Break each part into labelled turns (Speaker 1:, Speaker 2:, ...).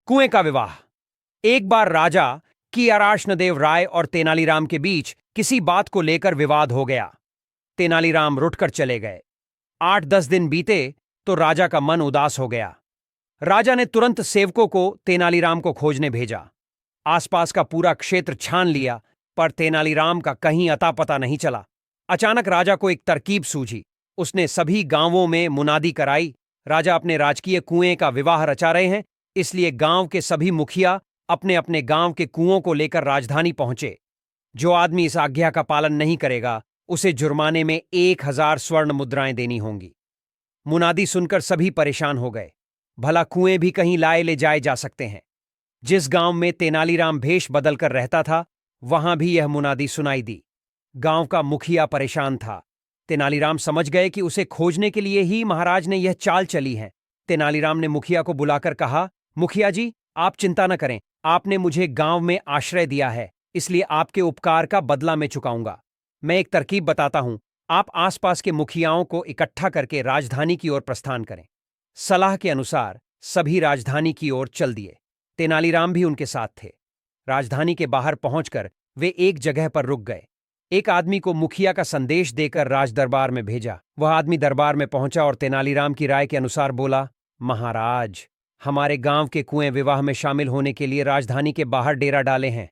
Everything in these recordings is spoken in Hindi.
Speaker 1: कुएं का विवाह। एक बार राजा कियाराशनदेव राय और तेनालीराम के बीच किसी बात को लेकर विवाद हो गया। तेनालीराम रुठकर चले गए। 8-10 दिन बीते तो राजा का मन उदास हो गया। राजा ने तुरंत सेवकों को तेनालीराम को खोजने भेजा। आसपास का पूरा क्षेत्र छान लिया, पर तेनालीराम का कहीं अता पता नहीं चला। अचानक राजा को एक तरकीब सूझी। उसने सभी गांवों में मुनादी कराई, राजा अपने राजकीय कुएं का विवाह रचा रहे हैं, इसलिए गांव के सभी मुखिया अपने अपने गांव के कुओं को लेकर राजधानी पहुंचे। जो आदमी इस आज्ञा का पालन नहीं करेगा, उसे जुर्माने में 1000 स्वर्ण मुद्राएं देनी होंगी। मुनादी सुनकर सभी परेशान हो गए। भला कुएं भी कहीं लाए ले जाए जा सकते हैं। जिस गांव में तेनालीराम भेष बदलकर रहता था, वहां भी यह मुनादी सुनाई दी। गांव का मुखिया परेशान था। तेनालीराम समझ गए कि उसे खोजने के लिए ही महाराज ने यह चाल चली है। तेनालीराम ने मुखिया को बुलाकर कहा, मुखिया जी, आप चिंता न करें, आपने मुझे गांव में आश्रय दिया है, इसलिए आपके उपकार का बदला मैं चुकाऊंगा। मैं एक तरकीब बताता हूं, आप आसपास के मुखियाओं को इकट्ठा करके राजधानी की ओर प्रस्थान करें। सलाह के अनुसार सभी राजधानी की ओर चल दिए। तेनालीराम भी उनके साथ थे। राजधानी के बाहर पहुंचकर वे एक जगह पर रुक गए। एक आदमी को मुखिया का संदेश देकर राजदरबार में भेजा। वह आदमी दरबार में पहुंचा और तेनालीराम की राय के अनुसार बोला, महाराज, हमारे गांव के कुएं विवाह में शामिल होने के लिए राजधानी के बाहर डेरा डाले हैं।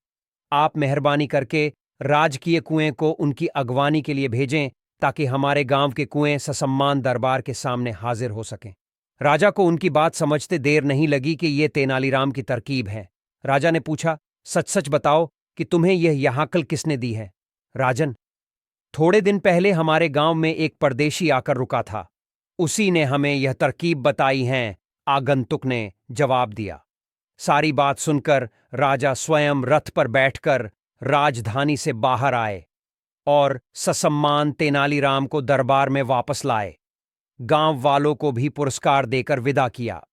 Speaker 1: आप मेहरबानी करके राजकीय कुएं को उनकी अगवानी के लिए भेजें, ताकि हमारे गांव के कुएं ससम्मान दरबार के सामने हाजिर हो सकें। राजा को उनकी बात समझते देर नहीं लगी कि यह तेनालीराम की तरकीब है। राजा ने पूछा, सच सच बताओ कि तुम्हें यह यहाकल किसने दी है? राजन, थोड़े दिन पहले हमारे गांव में एक परदेशी आकर रुका था, उसी ने हमें यह तरकीब बताई है, आगंतुक ने जवाब दिया। सारी बात सुनकर राजा स्वयं रथ पर बैठकर राजधानी से बाहर आए और ससम्मान तेनालीराम को दरबार में वापस लाए। गांव वालों को भी पुरस्कार देकर विदा किया।